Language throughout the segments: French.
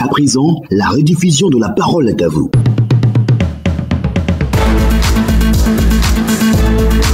À présent, la rediffusion de la parole est à vous.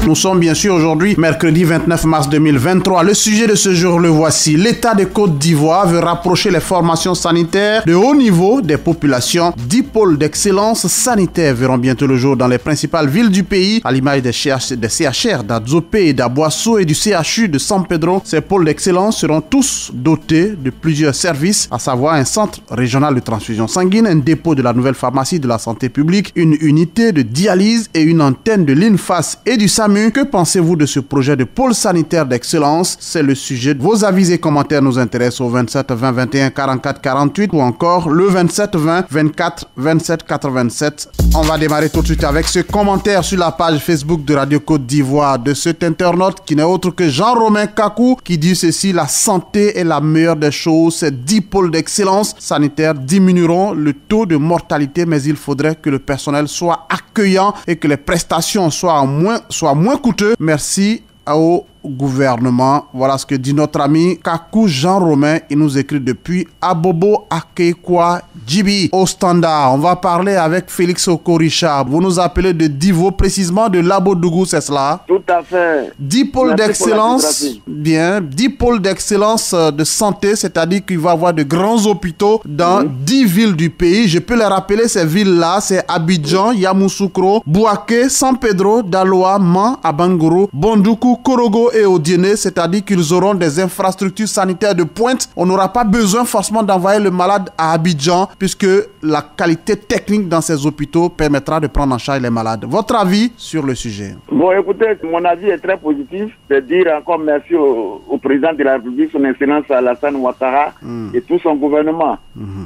Nous sommes bien sûr aujourd'hui, mercredi 29 mars 2023. Le sujet de ce jour, le voici. L'État de Côte d'Ivoire veut rapprocher les formations sanitaires de haut niveau des populations. 10 pôles d'excellence sanitaire verront bientôt le jour dans les principales villes du pays, à l'image des CHR d'Adzopé et d'Aboissou et du CHU de San Pedro. Ces pôles d'excellence seront tous dotés de plusieurs services, à savoir un centre régional de transfusion sanguine, un dépôt de la nouvelle pharmacie de la santé publique, une unité de dialyse et une antenne de l'INFAS et du SAMU. Que pensez-vous de ce projet de pôle sanitaire d'excellence? C'est le sujet. Vos avis et commentaires nous intéressent au 27 20 21 44 48 ou encore le 27 20 24 27 87. On va démarrer tout de suite avec ce commentaire sur la page Facebook de Radio Côte d'Ivoire de cet internaute qui n'est autre que Jean-Romain Kakou qui dit ceci: la santé est la meilleure des choses. Ces 10 pôles d'excellence sanitaire diminueront le taux de mortalité, mais il faudrait que le personnel soit accueillant et que les prestations soient moins coûteux. Merci au gouvernement. Voilà ce que dit notre ami Kakou Jean-Romain. Il nous écrit depuis Abobo Akekwa Djibi au standard. On va parler avec Félix Okoricha. Vous nous appelez de Divo, précisément de Labodougou, c'est cela? Tout à fait. 10 pôles d'excellence. Bien, 10 pôles d'excellence de santé, c'est-à-dire qu'il va y avoir de grands hôpitaux dans 10 villes du pays. Je peux les rappeler, ces villes-là, c'est Abidjan, Yamoussoukro, Bouaké, San Pedro, Daloa, Man, Abangourou, Bondoukou, Korogo et Odiéné, c'est-à-dire qu'ils auront des infrastructures sanitaires de pointe. On n'aura pas besoin forcément d'envoyer le malade à Abidjan puisque la qualité technique dans ces hôpitaux permettra de prendre en charge les malades. Votre avis sur le sujet? Bon, écoutez, mon avis est très positif. C'est dire encore merci au président de la République, son Excellence Alassane Ouattara et tout son gouvernement.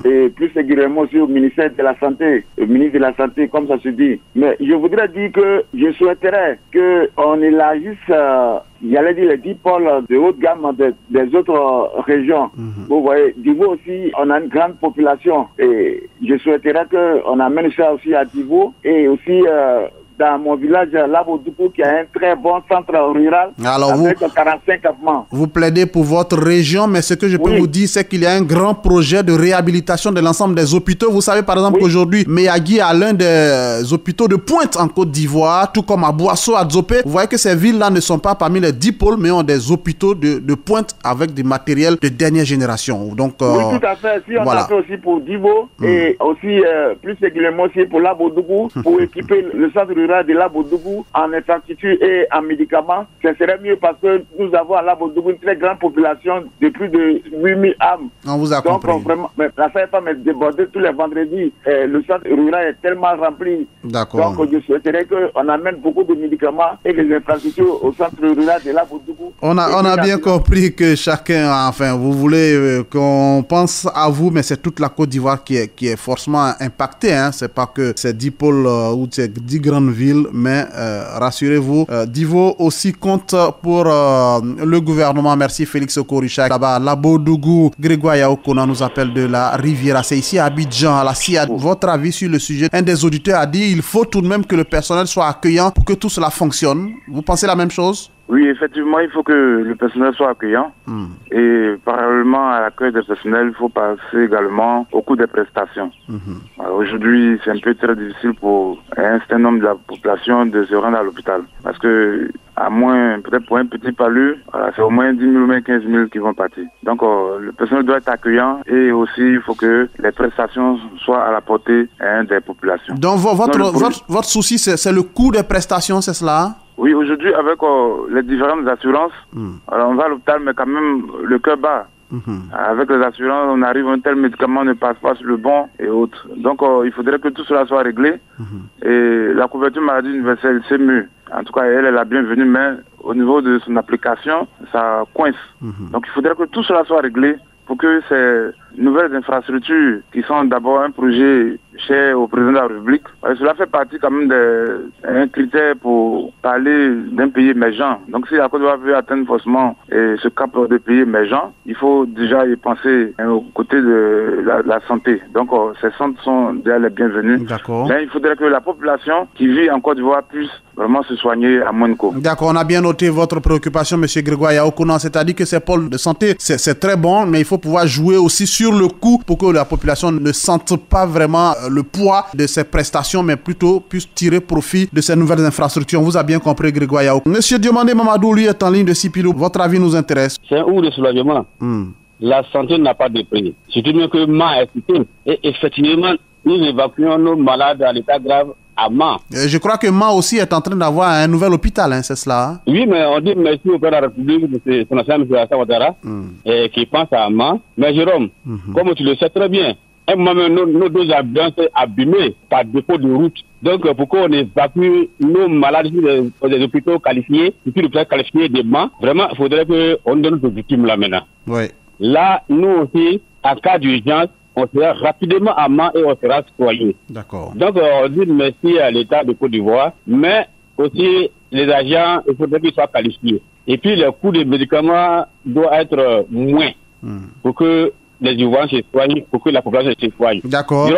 Et plus singulièrement aussi au ministère de la Santé, au ministre de la Santé, comme ça se dit. Mais je voudrais dire que je souhaiterais qu'on élargisse j'allais dire les 10 pôles de haute gamme des autres régions. Vous voyez, Divo aussi, on a une grande population et je souhaiterais qu'on amène ça aussi à Divo et aussi dans mon village, Labodougou, qui a un très bon centre rural. Alors avec 45 campements. Vous plaidez pour votre région, mais ce que je peux vous dire, c'est qu'il y a un grand projet de réhabilitation de l'ensemble des hôpitaux. Vous savez, par exemple, qu'aujourd'hui, Meyagui a l'un des hôpitaux de pointe en Côte d'Ivoire, tout comme à Boissou, à Dzopé. Vous voyez que ces villes-là ne sont pas parmi les 10 pôles, mais ont des hôpitaux de pointe avec des matériels de dernière génération. Donc, oui, tout à fait. Si on a fait aussi pour Divo et aussi, plus régulièrement aussi pour Labodougou, pour équiper le centre rural de Labodougou en infrastructure et en médicaments, ce serait mieux parce que nous avons à Labodougou une très grande population de plus de 8000 âmes. On vous a compris. Donc vraiment, la salle pas me déborder tous les vendredis. Le centre rural est tellement rempli. D'accord. Donc je souhaiterais qu'on amène beaucoup de médicaments et des infrastructures au centre rural de Labodougou. On a bien compris que chacun, enfin, vous voulez qu'on pense à vous, mais c'est toute la Côte d'Ivoire qui est forcément impactée. Hein. C'est pas que ces 10 pôles ou ces 10 grandes villes, mais rassurez-vous, Divo aussi compte pour le gouvernement. Merci Félix Okoricha. Là-bas, Labodougou, Grégoire Yaokona nous appelle de la Riviera. C'est ici à Abidjan, à la CIA. Votre avis sur le sujet? Un des auditeurs a dit il faut tout de même que le personnel soit accueillant pour que tout cela fonctionne. Vous pensez la même chose? Oui, effectivement, il faut que le personnel soit accueillant. Et parallèlement à l'accueil des personnels, il faut passer également au coût des prestations. Aujourd'hui, c'est un peu très difficile pour un certain nombre de la population de se rendre à l'hôpital. Parce que, à moins, peut-être pour un petit palu, c'est au moins 10 000 ou même 15 000 qui vont partir. Donc, le personnel doit être accueillant et aussi, il faut que les prestations soient à la portée des populations. Donc, votre souci, c'est le coût des prestations, c'est cela? Oui, aujourd'hui, avec les différentes assurances, alors on va à l'hôpital, mais quand même, le cœur bat. Avec les assurances, on arrive à un tel médicament ne passe pas sur le bon et autres. Donc, il faudrait que tout cela soit réglé. Et la couverture maladie universelle, c'est mieux. En tout cas, elle est la bienvenue, mais au niveau de son application, ça coince. Donc, il faudrait que tout cela soit réglé pour que ces nouvelles infrastructures, qui sont d'abord un projet cher au président de la République, cela fait partie quand même d'un critère pour parler d'un pays émergent. Donc si la Côte d'Ivoire veut atteindre forcément ce cap de pays émergent, il faut déjà y penser aux côtés de la santé. Donc ces centres sont déjà les bienvenus. D'accord. Mais il faudrait que la population qui vit en Côte d'Ivoire puisse vraiment se soigner à moins de coûts. D'accord, on a bien noté votre préoccupation, M. Grégoire Yaokounan, c'est-à-dire que ces pôles de santé, c'est très bon, mais il faut pouvoir jouer aussi sur le coup pour que la population ne sente pas vraiment le poids de ces prestations, mais plutôt puisse tirer profit de ces nouvelles infrastructures. On vous a bien compris, Grégoire Yao. Monsieur Diomandé Mamadou, lui, est en ligne de Sipilou. Votre avis nous intéresse. C'est un ou de soulagement. La santé n'a pas de prix. Surtout bien que Ma est cité. Et effectivement, nous évacuons nos malades à l'état grave à Ma. Je crois que Ma aussi est en train d'avoir un nouvel hôpital, hein, c'est cela? Oui, mais on dit merci au président de la République, de son ancien M. Alassane Ouattara, qui pense à Ma. Mais Jérôme, comme tu le sais très bien, à un moment, nos deux habitants sont abîmés par défaut de route. Donc, pourquoi on évacue nos malades sur des hôpitaux qualifiés, et puis les qualifiés des Ma, vraiment, il faudrait qu'on donne nos victimes là maintenant. Oui. Là, nous aussi, en cas d'urgence, on sera rapidement à main et on sera soigné. D'accord. Donc, on dit merci à l'État de Côte d'Ivoire, mais aussi les agents, il faudrait qu'ils soient qualifiés. Et puis, le coût des médicaments doit être moins pour que les Ivoiriens se soignent, pour que la population se soigne. D'accord.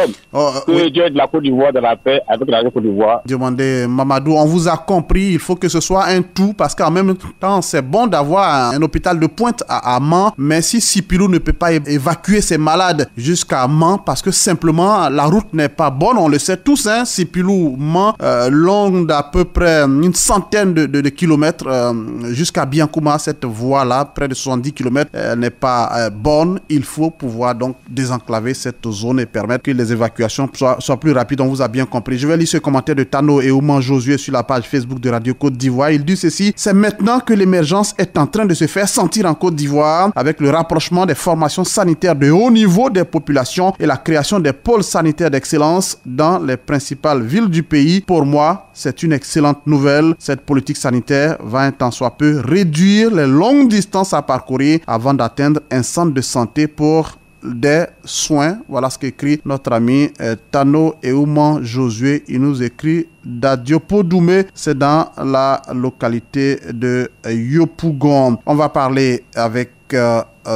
Que Dieu aide la Côte d'Ivoire de la paix avec la Côte d'Ivoire. Demandez, Mamadou, on vous a compris, il faut que ce soit un tout, parce qu'en même temps, c'est bon d'avoir un hôpital de pointe à Man, mais si Sipilou ne peut pas évacuer ses malades jusqu'à Man, parce que simplement, la route n'est pas bonne, on le sait tous, hein, Sipilou, Man, longue d'à peu près une centaine de kilomètres, jusqu'à Biancouma, cette voie-là, près de 70 kilomètres, n'est pas bonne, il faut pouvoir donc désenclaver cette zone et permettre que les évacuations soient plus rapides. On vous a bien compris. Je vais lire ce commentaire de Tano et Ouman Josué sur la page Facebook de Radio Côte d'Ivoire. Il dit ceci: c'est maintenant que l'émergence est en train de se faire sentir en Côte d'Ivoire avec le rapprochement des formations sanitaires de haut niveau des populations et la création des pôles sanitaires d'excellence dans les principales villes du pays. Pour moi, c'est une excellente nouvelle. Cette politique sanitaire va un tant soit peu réduire les longues distances à parcourir avant d'atteindre un centre de santé pour des soins. Voilà ce qu'écrit notre ami Tano Eouman Josué. Il nous écrit d'Adiopo Doumé, c'est dans la localité de Yopougon. On va parler avec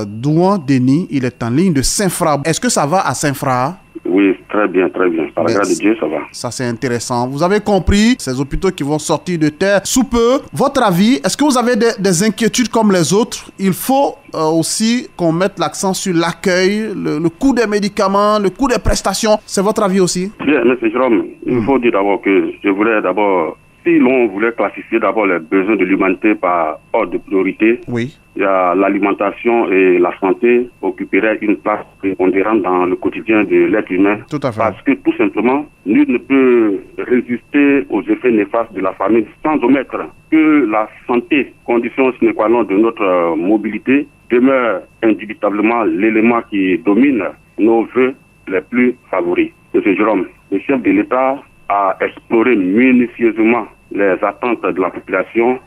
Douan Denis, il est en ligne de Saint-Fra. Est-ce que ça va à Saint-Fra? Oui, très bien, très bien. Par la grâce de Dieu, ça va. Ça, c'est intéressant. Vous avez compris, ces hôpitaux qui vont sortir de terre sous peu. Votre avis, est-ce que vous avez des inquiétudes comme les autres? Il faut aussi qu'on mette l'accent sur l'accueil, le coût des médicaments, le coût des prestations. C'est votre avis aussi? Bien, M. Jérôme, il faut dire d'abord que je voulais d'abord, si l'on voulait classifier d'abord les besoins de l'humanité par ordre de priorité, oui, il y a l'alimentation et la santé occuperaient une place prépondérante dans le quotidien de l'être humain. Tout à fait. Parce que tout simplement, nul ne peut résister aux effets néfastes de la famine sans omettre que la santé, condition sine qua non de notre mobilité, demeure indubitablement l'élément qui domine nos vœux les plus favoris. M. Jérôme, le chef de l'État a exploré minutieusement les attentes de la population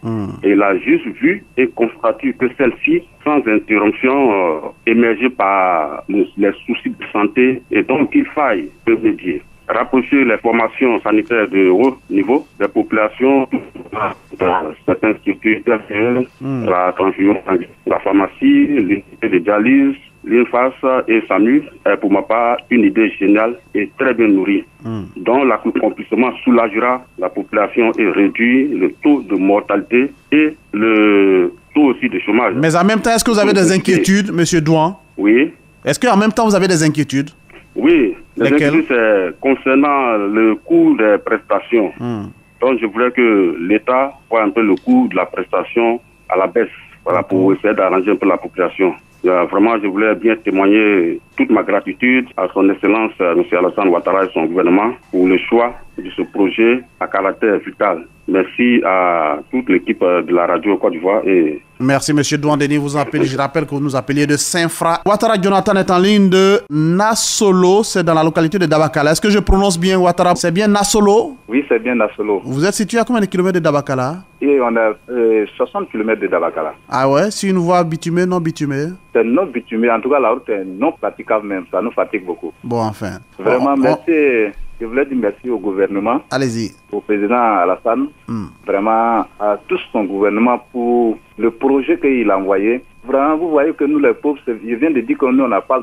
et il a juste vu et constaté que celle-ci, sans interruption, émergeait par les soucis de santé et donc il faille remédier. Rapprocher les formations sanitaires de haut niveau des populations dans certaines structures tertiaires, la transfusion, la pharmacie, l'unité de dialyse, l'INFAS et SAMU est pour ma part une idée géniale et très bien nourrie, dont l'accomplissement soulagera la population et réduit le taux de mortalité et le taux aussi de chômage. Mais en même temps, est-ce que vous avez des inquiétudes, M. Douan? Oui. Est-ce qu'en même temps, vous avez des inquiétudes? Oui, les inquiétudes, c'est concernant le coût des prestations. Donc, je voudrais que l'État voit un peu le coût de la prestation à la baisse, voilà, pour essayer d'arranger un peu la population. Vraiment, je voulais bien témoigner toute ma gratitude à son Excellence, M. Alassane Ouattara et son gouvernement pour le choix de ce projet à caractère vital. Merci à toute l'équipe de la radio Côte d'Ivoire. Merci, M. Douandeni. Je rappelle que vous nous appeliez de Saint-Fra. Ouattara Jonathan est en ligne de Nassolo, c'est dans la localité de Dabakala. Est-ce que je prononce bien, Ouattara? C'est bien Nassolo? Oui, c'est bien Nassolo. Vous êtes situé à combien de kilomètres de Dabakala? Et on a 60 km de Dabakala. Ah ouais? C'est une voie bitumée, non bitumée? C'est non bitumée. En tout cas, la route est non praticable même. Ça nous fatigue beaucoup. Bon, enfin. Vraiment, merci. Je voulais dire merci au gouvernement. Allez-y. au président Alassane, vraiment à tout son gouvernement pour le projet qu'il a envoyé. Vraiment, vous voyez que nous, les pauvres, je viens de dire que nous, on n'a pas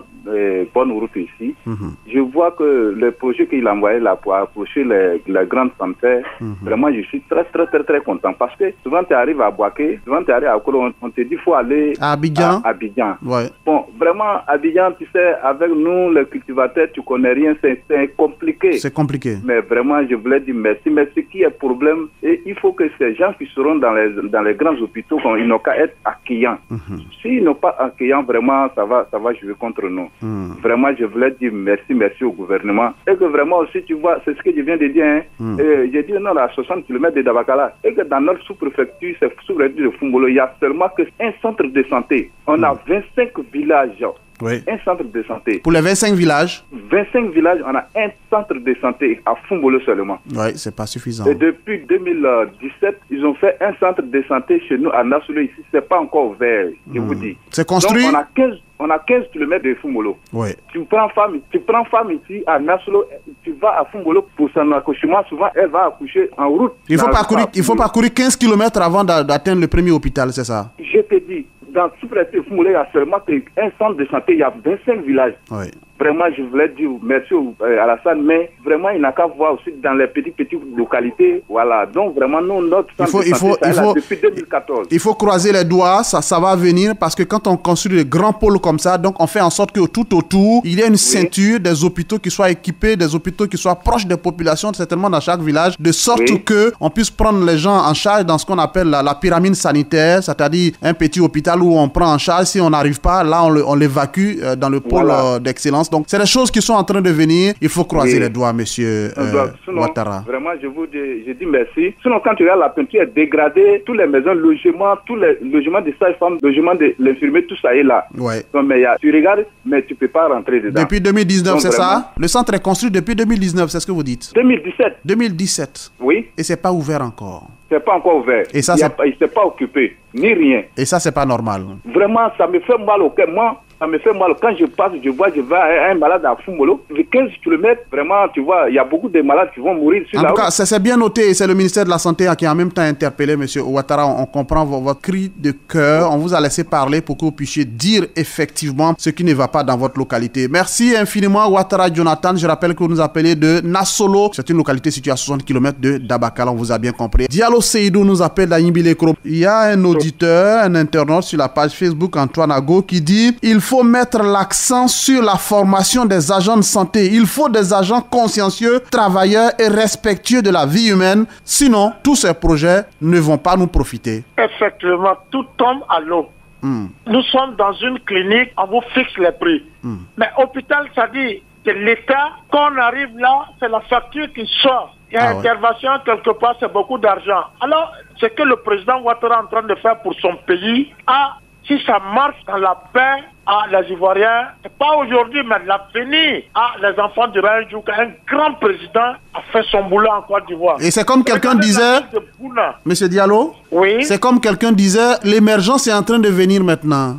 bonne route ici. Je vois que le projet qu'il a envoyé là pour approcher les grandes santé, vraiment, je suis très, très, très, très content. Parce que souvent, tu arrives à Boaké, souvent, tu arrives à Kolo, on te dit qu'il faut aller à Abidjan. Ouais. Bon, vraiment, Abidjan, tu sais, avec nous, les cultivateurs, tu connais rien, c'est compliqué. C'est compliqué. Mais vraiment, je voulais dire merci. Mais ce qui est problème, et il faut que ces gens qui seront dans les grands hôpitaux, ils n'ont qu'à être accueillants. S'ils n'ont pas accueillants, vraiment, ça va jouer contre nous. Vraiment, je voulais dire merci au gouvernement. Et que vraiment aussi, tu vois, c'est ce que je viens de dire. Hein. J'ai dit, non, à 60 km de Dabakala. Et que dans notre sous-préfecture, c'est sous-préfecture de Fumbolo, il y a seulement qu'un centre de santé. On a 25 villages. Oui. Un centre de santé. Pour les 25 villages 25 villages, on a un centre de santé à Fumbolo seulement. Oui, c'est pas suffisant. Et depuis 2017, ils ont fait un centre de santé chez nous à Nassolo ici. C'est pas encore ouvert, je vous dis. C'est construit. Donc on a 15 km de Fumbolo. Oui. Tu prends femme ici à Nassolo, tu vas à Fumbolo pour son accouchement. Souvent, elle va accoucher en route. Il faut parcourir 15 km avant d'atteindre le premier hôpital, c'est ça? Je te dis, dans sous-préfecture de Fumbolo, il y a seulement un centre de santé, il y a 25 villages. Oui. Vraiment, je voulais dire merci à Alassane, mais vraiment, il n'a qu'à voir aussi dans les petites localités. Voilà. Donc, vraiment, nous, notre centre de santé, ça est là depuis 2014. Il faut croiser les doigts, ça va venir, parce que quand on construit des grands pôles comme ça, donc on fait en sorte que tout autour, il y a une ceinture des hôpitaux qui soient équipés, des hôpitaux qui soient proches des populations, certainement dans chaque village, de sorte que on puisse prendre les gens en charge dans ce qu'on appelle la pyramide sanitaire, c'est-à-dire un petit hôpital où on prend en charge. Si on n'arrive pas, là, on l'évacue dans le pôle d'excellence. Donc, c'est des choses qui sont en train de venir. Il faut croiser les doigts, monsieur Ouattara. Vraiment, je dis merci. Sinon, quand tu regardes, la peinture est dégradée. Tous les maisons, logements, tous les logements des sages-femmes, logements de l'infirmier, tout ça est là. Ouais. Donc, mais tu regardes, mais tu ne peux pas rentrer dedans. Depuis 2019, c'est ça? Le centre est construit depuis 2019, c'est ce que vous dites? 2017. 2017. Oui. Et c'est pas ouvert encore. C'est pas encore ouvert. Et ça, il s'est pas occupé, ni rien. Et ça, c'est pas normal. Vraiment, ça me fait mal au cœur. Moi, ça me fait mal. Quand je passe, je vais à un malade à Fumbolo. De 15 km, vraiment, tu vois, il y a beaucoup de malades qui vont mourir sur la route. En tout cas, c'est bien noté. C'est le ministère de la Santé qui a en même temps interpellé M. Ouattara. On comprend votre cri de cœur. On vous a laissé parler pour que vous puissiez dire effectivement ce qui ne va pas dans votre localité. Merci infiniment, Ouattara Jonathan. Je rappelle que vous nous appelez de Nassolo. C'est une localité située à 60 km de Dabakala. On vous a bien compris. Diallo Seydou nous appelle d'Aïmbilekro. Il y a un auditeur, un internaute sur la page Facebook, Antoine Ago, qui dit: il faut mettre l'accent sur la formation des agents de santé. Il faut des agents consciencieux, travailleurs et respectueux de la vie humaine. Sinon, tous ces projets ne vont pas nous profiter. Effectivement, tout tombe à l'eau. Nous sommes dans une clinique, on vous fixe les prix. Mais hôpital, ça dit que l'État, quand on arrive là, c'est la facture qui sort. Il y a intervention quelque part, c'est beaucoup d'argent. Alors, ce que le président Ouattara est en train de faire pour son pays, si ça marche dans la paix, les Ivoiriens, pas aujourd'hui, mais l'avenir, les enfants du Raïdjouk, un grand président a fait son boulot en Côte d'Ivoire. Et c'est comme quelqu'un disait, Monsieur Diallo, oui, c'est comme quelqu'un disait, l'émergence est en train de venir maintenant.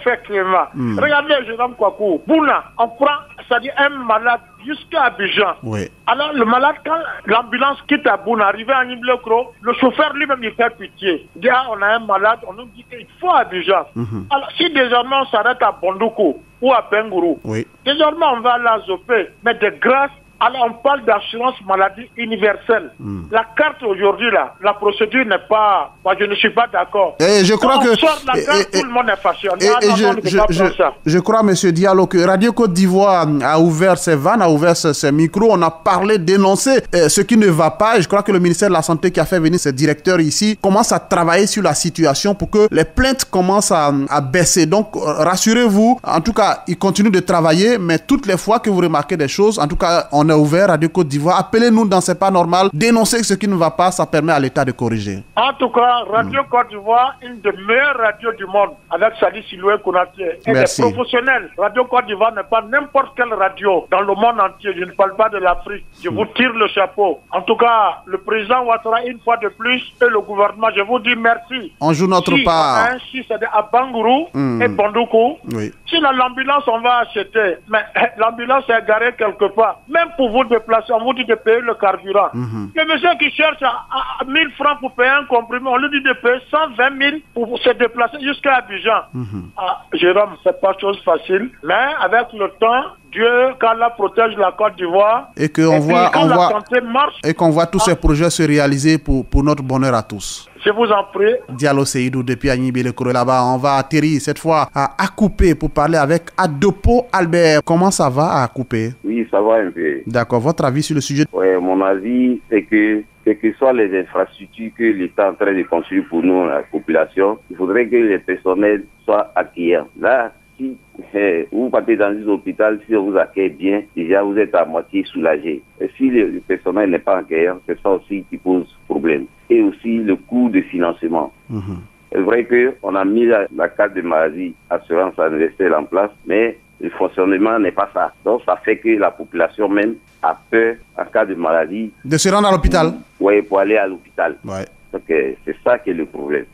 Effectivement. Regardez, jeune homme Kouakou, Bouna, on prend, c'est-à-dire un malade jusqu'à Abidjan. Oui. Alors, le malade, quand l'ambulance quitte à Bouna, arrivé à Niblekro, le chauffeur lui-même, il fait pitié. Il dit, on a un malade, on nous dit qu'il faut Abidjan. Alors, si désormais on s'arrête à Bondoukou ou à Bengourou, désormais on va à la Zopé, mais de grâce, alors on parle d'assurance maladie universelle. La carte aujourd'hui, là, la procédure n'est pas... Moi, je ne suis pas d'accord. Et je crois que... Sort la carte, tout le monde est fâché. Je crois, M. Diallo, que Radio Côte d'Ivoire a ouvert ses vannes, a ouvert ses micros. On a parlé, dénoncé ce qui ne va pas. Et je crois que le ministère de la Santé qui a fait venir ses directeurs ici commence à travailler sur la situation pour que les plaintes commencent à baisser. Donc, rassurez-vous. En tout cas, il continue de travailler, mais toutes les fois que vous remarquez des choses, en tout cas, on est ouvert, Radio Côte d'Ivoire. Appelez-nous dans C'est pas normal. Dénoncez ce qui ne va pas, ça permet à l'État de corriger. En tout cas, Radio Côte d'Ivoire, une des meilleures radios du monde, avec Sali Siloué Konaté. Et des professionnels. Radio Côte d'Ivoire n'est pas n'importe quelle radio dans le monde entier. Je ne parle pas de l'Afrique. Je vous tire le chapeau. En tout cas, le président Ouattara, une fois de plus, et le gouvernement, je vous dis merci. On joue notre part. Si c'est à Bangourou et Bondoukou. Oui. Si l'ambulance, on va acheter, mais l'ambulance est garée quelque part. Même pour vous déplacer, on vous dit de payer le carburant. Le monsieur qui cherche à 1000 francs pour payer un comprimé, on lui dit de payer 120 000 pour se déplacer jusqu'à Abidjan. Jérôme, c'est pas chose facile, mais avec le temps, Dieu, qu'Allah protège la Côte d'Ivoire. Et qu'on voit tous ces projets se réaliser pour notre bonheur à tous. Je vous en prie. Diallo Seydou depuis Agnibelekoro là-bas. On va atterrir cette fois à Akupé pour parler avec Adopo Albert. Comment ça va à Akupé? Oui, ça va un peu. D'accord. Votre avis sur le sujet? Oui, mon avis, c'est que quelles que soient les infrastructures que l'État est en train de construire pour nous, la population, il faudrait que les personnels soient accueillants. Là, si vous partez dans un hôpital, si on vous accueille bien, déjà vous êtes à moitié soulagé. Et si le personnel n'est pas accueillant, c'est ça aussi qui pose problème. Et aussi le coût de financement. C'est vrai qu'on a mis la carte de maladie assurance universelle en place, mais le fonctionnement n'est pas ça. Donc ça fait que la population même a peur en cas de maladie. De se rendre à l'hôpital? Oui, pour aller à l'hôpital. Ouais. Donc c'est ça qui est le problème.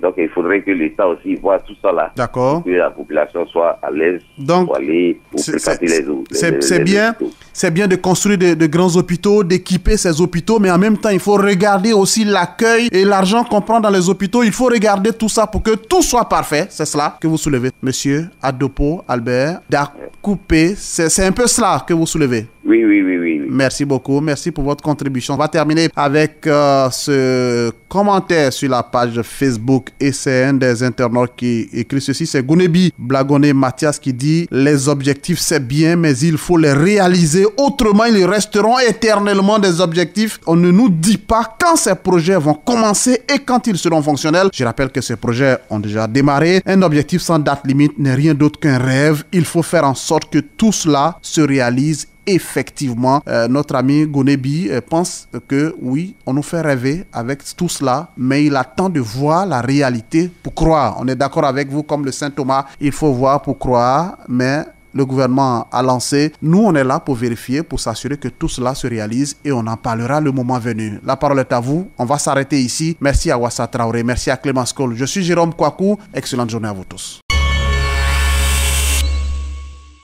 Donc il faudrait que l'État aussi voit tout ça là. D'accord. Que la population soit à l'aise pour aller pour fréquenter les autres. C'est bien de construire de grands hôpitaux, d'équiper ces hôpitaux, mais en même temps il faut regarder aussi l'accueil et l'argent qu'on prend dans les hôpitaux. Il faut regarder tout ça pour que tout soit parfait. C'est cela que vous soulevez, Monsieur Adopo Albert d'Akupé. C'est un peu cela que vous soulevez. Oui. Merci beaucoup. Merci pour votre contribution. On va terminer avec ce commentaire sur la page Facebook et c'est un des internautes qui écrit ceci. C'est Gounebi Blagoné Mathias qui dit « Les objectifs, c'est bien, mais il faut les réaliser. Autrement, ils resteront éternellement des objectifs. On ne nous dit pas quand ces projets vont commencer et quand ils seront fonctionnels. » Je rappelle que ces projets ont déjà démarré. Un objectif sans date limite n'est rien d'autre qu'un rêve. Il faut faire en sorte que tout cela se réalise. Effectivement, notre ami Gounebi pense que oui, on nous fait rêver avec tout cela, mais il attend de voir la réalité pour croire. On est d'accord avec vous, comme le Saint Thomas, il faut voir pour croire, mais le gouvernement a lancé. Nous, on est là pour vérifier, pour s'assurer que tout cela se réalise et on en parlera le moment venu. La parole est à vous. On va s'arrêter ici. Merci à Wassa Traoré, merci à Clémence Cole. Je suis Jérôme Kouakou. Excellente journée à vous tous.